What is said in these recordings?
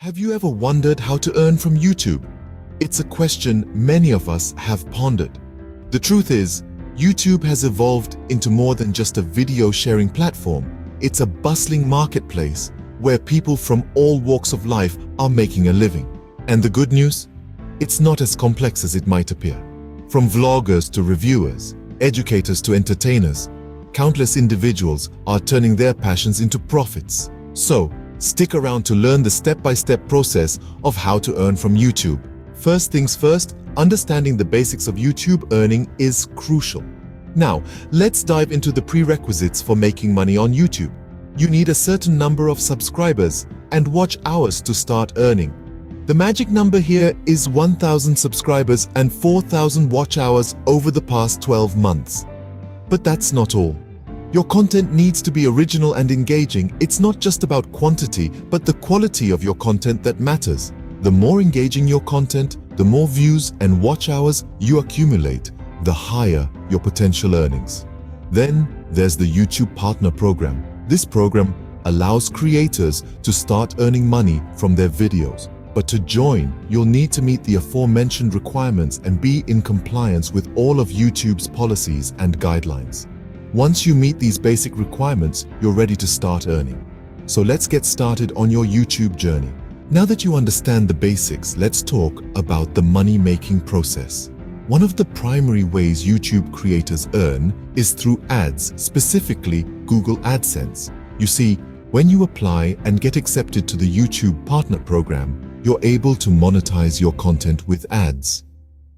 Have you ever wondered how to earn from YouTube? It's a question many of us have pondered. The truth is, YouTube has evolved into more than just a video sharing platform. It's a bustling marketplace where people from all walks of life are making a living. And the good news? It's not as complex as it might appear. From vloggers to reviewers, educators to entertainers, countless individuals are turning their passions into profits. So, stick around to learn the step-by-step process of how to earn from YouTube. First things first, understanding the basics of YouTube earning is crucial. Now, let's dive into the prerequisites for making money on YouTube. You need a certain number of subscribers and watch hours to start earning. The magic number here is 1,000 subscribers and 4,000 watch hours over the past 12 months. But that's not all. Your content needs to be original and engaging. It's not just about quantity, but the quality of your content that matters. The more engaging your content, the more views and watch hours you accumulate, the higher your potential earnings. Then there's the YouTube Partner Program. This program allows creators to start earning money from their videos. But to join, you'll need to meet the aforementioned requirements and be in compliance with all of YouTube's policies and guidelines. Once you meet these basic requirements, you're ready to start earning. So let's get started on your YouTube journey. Now that you understand the basics, let's talk about the money-making process. One of the primary ways YouTube creators earn is through ads, specifically Google AdSense. You see, when you apply and get accepted to the YouTube Partner Program, you're able to monetize your content with ads.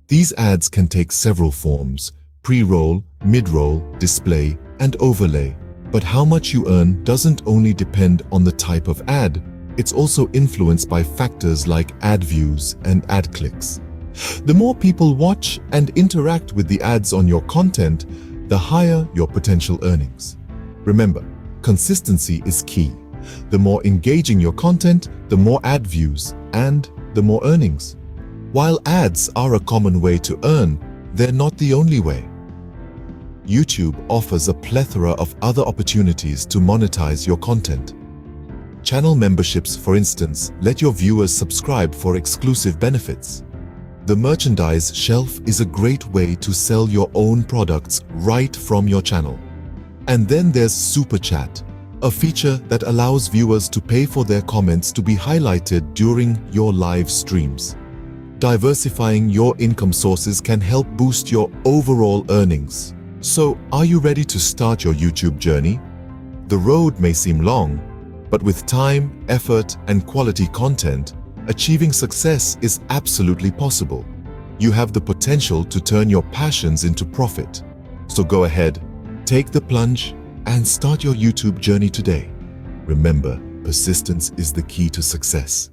These ads can take several forms: pre-roll, mid-roll, display, and overlay. But how much you earn doesn't only depend on the type of ad, it's also influenced by factors like ad views and ad clicks. The more people watch and interact with the ads on your content, the higher your potential earnings. Remember, consistency is key. The more engaging your content, the more ad views and the more earnings. While ads are a common way to earn, they're not the only way. YouTube offers a plethora of other opportunities to monetize your content. Channel memberships, for instance, let your viewers subscribe for exclusive benefits. The merchandise shelf is a great way to sell your own products right from your channel. And then there's Super Chat, a feature that allows viewers to pay for their comments to be highlighted during your live streams. Diversifying your income sources can help boost your overall earnings. So, are you ready to start your YouTube journey? The road may seem long, but with time, effort, and quality content, achieving success is absolutely possible. You have the potential to turn your passions into profit. So go ahead, take the plunge, and start your YouTube journey today. Remember, persistence is the key to success.